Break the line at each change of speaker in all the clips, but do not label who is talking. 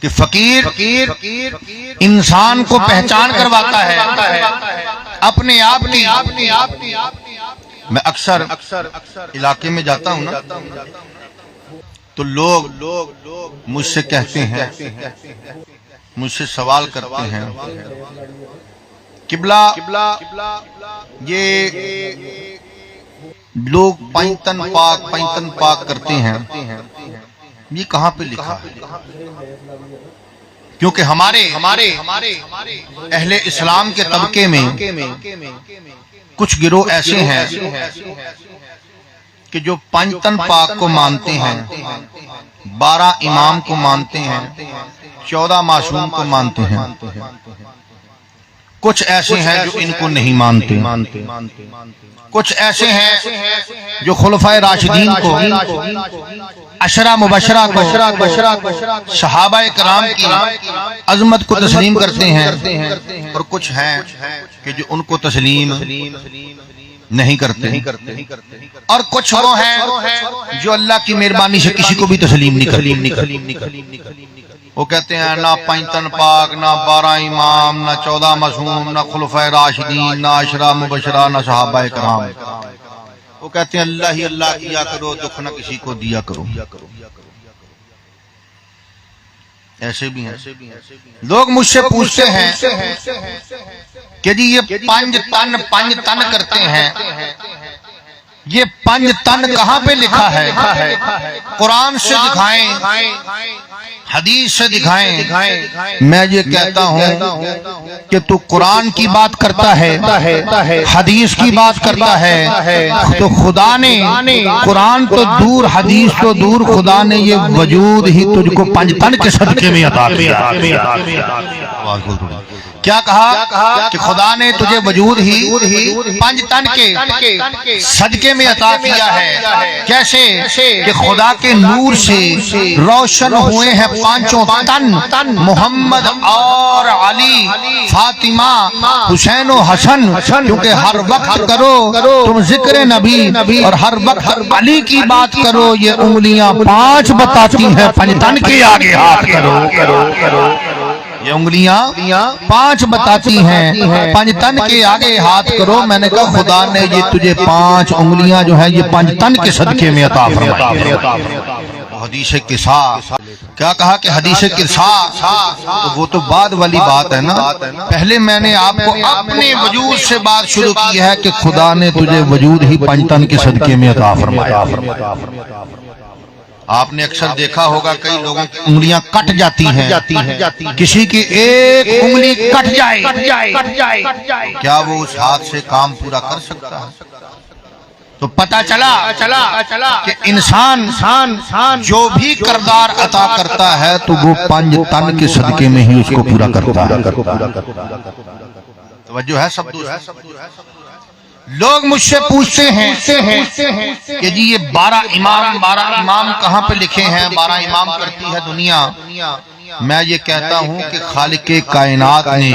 کہ فقیر انسان کو پہچان کرواتا ہے اپنے آپ کی۔ میں اکثر علاقے میں جاتا ہوں نا تو لوگ مجھ سے کہتے ہیں، مجھ سے سوال کرتے ہیں، قبلہ یہ لوگ پینتن پاک کرتے ہیں، یہ کہاں پہ لکھا ہے؟ کیونکہ ہمارے اہل اسلام کے طبقے میں کچھ گروہ ایسے ہیں کہ جو پنجتن پاک کو مانتے ہیں، 12 امام کو مانتے ہیں، 14 معصوم کو مانتے ہیں۔ کچھ ایسے ہیں جو ان کو نہیں مانتے، کچھ ایسے ہیں جو خلفائے راشدین کو، عشرہ مبشرہ کو، صحابہ کرام کی عظمت کو تسلیم کرتے ہیں، اور کچھ ہیں کہ جو ان کو تسلیم نہیں کرتے، اور کچھ وہ ہیں جو اللہ کی مہربانی سے کسی کو بھی تسلیم نہیں کرتے۔ وہ کہتے ہیں نہ پنجتن پاک، نہ 12 امام، نہ 14 معصوم، نہ خلفائے راشدین، نہ عشرہ مبشرہ، نہ صحابہ کرام۔ وہ کہتے ہیں اللہ ہی اللہ کیا کرو، دکھ نہ کسی کو دیا کرو۔ ایسے بھی ہیں لوگ مجھ سے پوچھتے ہیں کہ جی یہ پنج تن کرتے ہیں، یہ پنج تن کہاں پہ لکھا ہے؟ قرآن سے دکھائیں، حدیث سے دکھائیں۔ میں یہ کہتا ہوں کہ تو قرآن کی بات کرتا ہے، حدیث کی بات کرتا ہے، تو خدا نے قرآن تو دور، حدیث تو دور، خدا نے یہ وجود ہی تجھ کو پنج تن کے صدقے میں عطا کیا۔ کیا کہا کہ خدا نے تجھے وجود ہی پنج تن کے صدقے میں عطا کیا ہے۔ کیسے کہ خدا کے نور سے روشن ہوئے ہیں 5 تن، محمد اور علی، فاطمہ، حسین و حسن، کیونکہ ہر وقت کرو تم ذکر نبی اور ہر وقت علی کی بات کرو، یہ انگلیاں 5 بتاتی ہیں پنج تن کے آگے ہاتھ کرو۔ یہ انگلیاں 5 بتاتی ہیں پنج تن کے آگے ہاتھ کرو۔ میں نے کہا خدا نے یہ تجھے 5 انگلیاں جو ہیں یہ پنج تن کے صدقے میں عطا فرمائی ہے۔ حدیث قصاص کیا کہا کہ حدیث قصاص، وہ تو بعد والی بات ہے نا۔ پہلے میں نے آپ کو اپنے وجود سے بات شروع کی ہے کہ خدا نے تجھے وجود ہی پنج تن کے صدقے میں عطا فرمایا۔ آپ نے اکثر دیکھا ہوگا کئی لوگوں کی انگلیاں کٹ جاتی ہیں، کسی کی ایک انگلی کٹ جائے، کیا وہ اس ہاتھ سے کام پورا کر سکتا ہے؟ تو پتہ چلا کہ انسان جو بھی کردار عطا کرتا ہے تو وہ پنج تن کے صدقے میں ہی اس کو پورا کرتا ہے۔ توجہ ہے سب دوست؟ لوگ مجھ سے پوچھتے ہیں کہ جی یہ 12 امام کہاں پہ لکھے ہیں؟ 12 امام کرتی ہے دنیا۔ میں یہ کہتا ہوں کہ خالق کائنات نے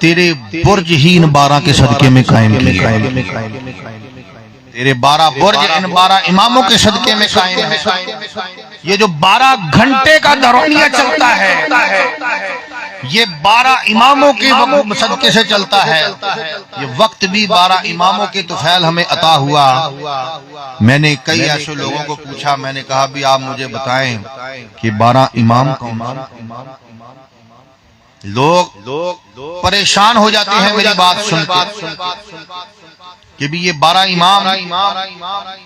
تیرے برج ہی ان 12 کے صدقے میں قائم کیا، تیرے 12 برج ان 12 اماموں کے صدقے میں قائم ہے۔ یہ جو 12 گھنٹے کا درونیہ چلتا ہے یہ 12 اماموں کے صدقے سے چلتا ہے۔ یہ وقت بھی 12 اماموں کے طفیل ہمیں عطا ہوا۔ میں نے کئی ایسے لوگوں کو پوچھا، میں نے کہا بھی آپ مجھے بتائیں کہ 12 امام کون؟ لوگ پریشان ہو جاتے ہیں میری بات سن کے کہ بھی یہ 12 امام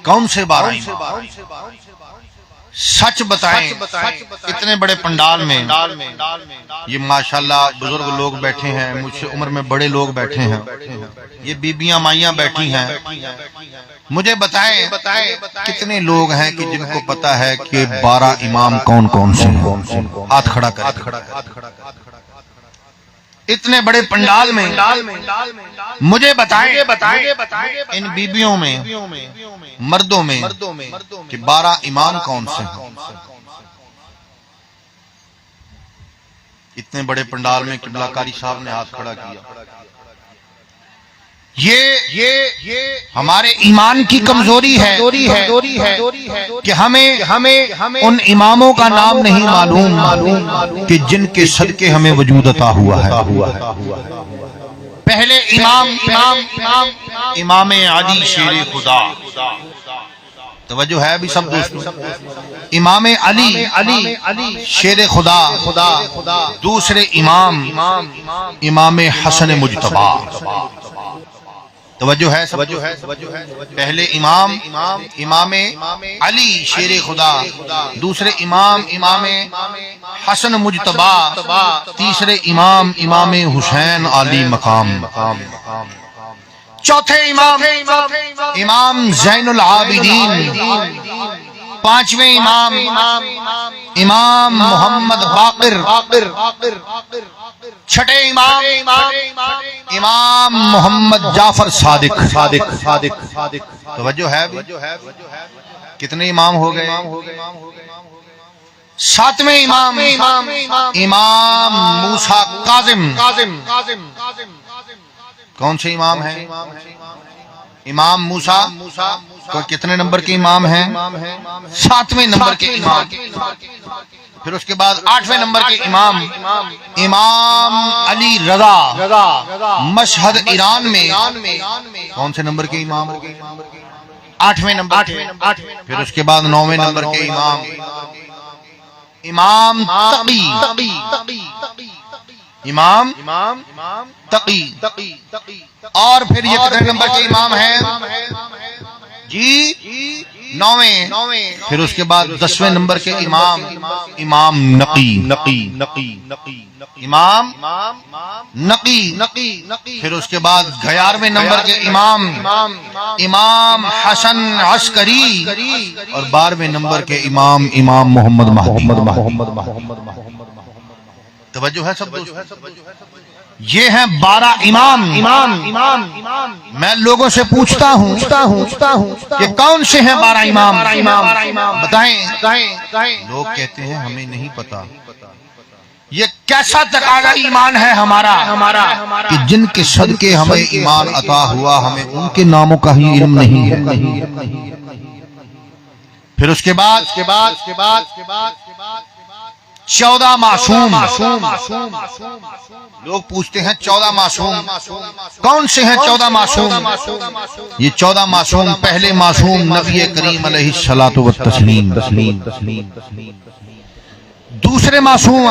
کون سے 12 امام؟ سچ بتائیں، اتنے بڑے پنڈال میں یہ ماشاءاللہ بزرگ لوگ بیٹھے ہیں، مجھ سے عمر میں بڑے لوگ بیٹھے ہیں، یہ بیبیاں مائیاں بیٹھی ہیں، مجھے بتائیں کتنے لوگ ہیں کہ جن کو پتا ہے کہ 12 امام کون سے ہیں؟ ہاتھ کھڑا کریں۔ اتنے بڑے پنڈال میں مجھے بتائیں ان بیبیوں میں، مردوں میں کہ 12 امام کون سے ہیں؟ اتنے بڑے پنڈال میں قبلہ کاری صاحب نے ہاتھ کھڑا کیا۔ یہ ہمارے ایمان کی کمزوری ہے کہ ہمیں ان اماموں کا نام نہیں معلوم کہ جن کے صدقے ہمیں وجود عطا ہوا ہے۔ پہلے امام علی شیر خدا، توجہ ہے ابھی سب دوستوں، امام علی شیر خدا، دوسرے امام حسن مجتبی، توجہ ہے سب، پہلے امام علی شیر خدا، دوسرے امام حسن مجتبی، تیسرے امام حسین علی مقام، چوتھے امام زین العابدین، پانچویں امام محمد باقر، چھٹے امام محمد جعفر صادق۔ توجہ ہے کتنے امام ہو گئے؟ ساتویں امام موسیٰ کاظم، کون سے امام ہیں؟ امام موسیٰ کو کتنے نمبر کے امام ہیں؟ 7ویں نمبر کے امام۔ پھر اس کے بعد 8ویں نمبر کے امام علی رضا، مشہد ایران میں کون سے نمبر کے امام؟ 8ویں نمبر کے۔ پھر اس کے بعد 9ویں نمبر کے امام تقی، اور پھر یہ کتنے نمبر کے امام ہیں جی؟ 9ویں۔ پھر اس کے بعد 10ویں نمبر کے امام نقی، پھر اس کے بعد 11ویں نمبر کے امام حسن عسکری، اور 12ویں نمبر کے امام محمد مہدی۔ توجہ ہے سب دوستوں، یہ ہیں 12 امام۔ میں لوگوں سے پوچھتا ہوں کہ کون سے ہیں 12 امام، بتائیں۔ لوگ کہتے ہیں ہمیں نہیں پتا۔ یہ کیسا تقاضا ایمان ہے ہمارا کہ جن کے صدقے ہمیں ایمان عطا ہوا، ہمیں ان کے ناموں کا ہی علم نہیں ہے۔ پھر اس کے بعد 14 معصوم۔ لوگ پوچھتے ہیں 14 معصوم کون سے ہیں؟ 14 معصوم، یہ 14 معصوم، پہلے معصوم نبی کریم علیہ الصلوۃ والتسلیم، دوسرے معصوم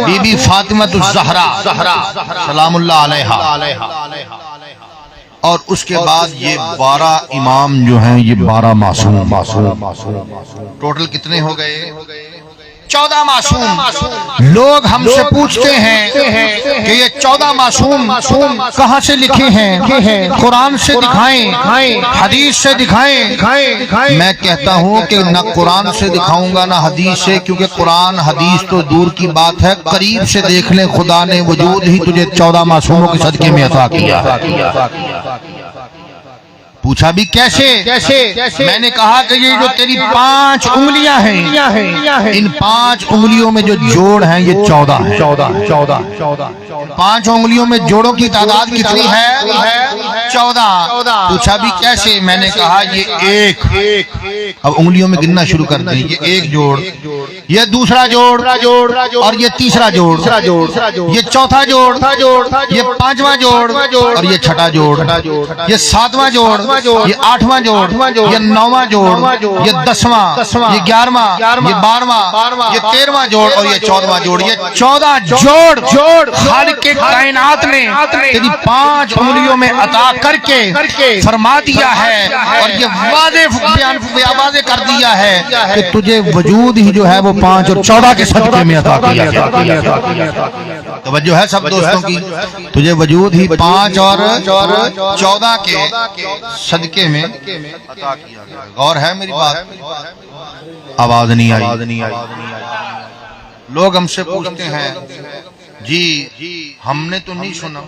بی بی فاطمہ الزہرا سلام اللہ علیہا، اور اس کے بعد یہ 12 امام جو ہیں، یہ 12 معصوم۔ ٹوٹل کتنے ہو گئے؟ 14 معصوم۔ لوگ ہم سے پوچھتے ہیں کہ یہ 14 معصوم کہاں سے لکھے ہیں؟ قرآن سے دکھائیں، حدیث سے دکھائیں۔ میں کہتا ہوں کہ نہ قرآن سے دکھاؤں گا نہ حدیث سے، کیونکہ قرآن حدیث تو دور کی بات ہے، قریب سے دیکھ لیں، خدا نے وجود ہی تجھے 14 معصوموں کے صدقے میں عطا کیا ہے۔ پوچھا بھی کیسے؟ میں نے کہا کہ یہ جو تیری 5 انگلیاں ہیں، ان 5 انگلیوں میں جو جوڑ ہیں یہ 14 ہیں۔ 5 انگلیوں میں جوڑوں کی تعداد کتنی ہے؟ 14۔ پوچھا بھی کیسے؟ میں نے کہا یہ ایک، اب انگلیوں میں گننا شروع کر دیں، یہ ایک جوڑ، یہ دوسرا جوڑ، اور یہ تیسرا جوڑ، یہ چوتھا جوڑ، یہ 5واں جوڑ، اور یہ چھٹا جوڑ، یہ 7واں جوڑ، یہ 8واں جوڑ، یہ 9واں جوڑ، یہ 10واں، یہ 11واں، یہ 12واں، یہ 13واں جوڑ، اور یہ 14واں جوڑ۔ یہ 14 جوڑ خالق کائنات نے تیری 5 انگلیوں میں عطا کر کے فرما دیا ہے، اور یہ واضح کر دیا ہے کہ تجھے وجود ہی جو ہے وہ 5 اور 14 کے صدقے میں عطا کیا گیا۔ توجہ ہے سب دوستوں کی، تجھے وجود ہی 5 اور 14 کے صدقے میں عطا کیا گیا۔ غور ہے میری بات؟ آواز نہیں آئی۔ لوگ ہم سے پوچھتے ہیں جی ہم نے تو نہیں سنا،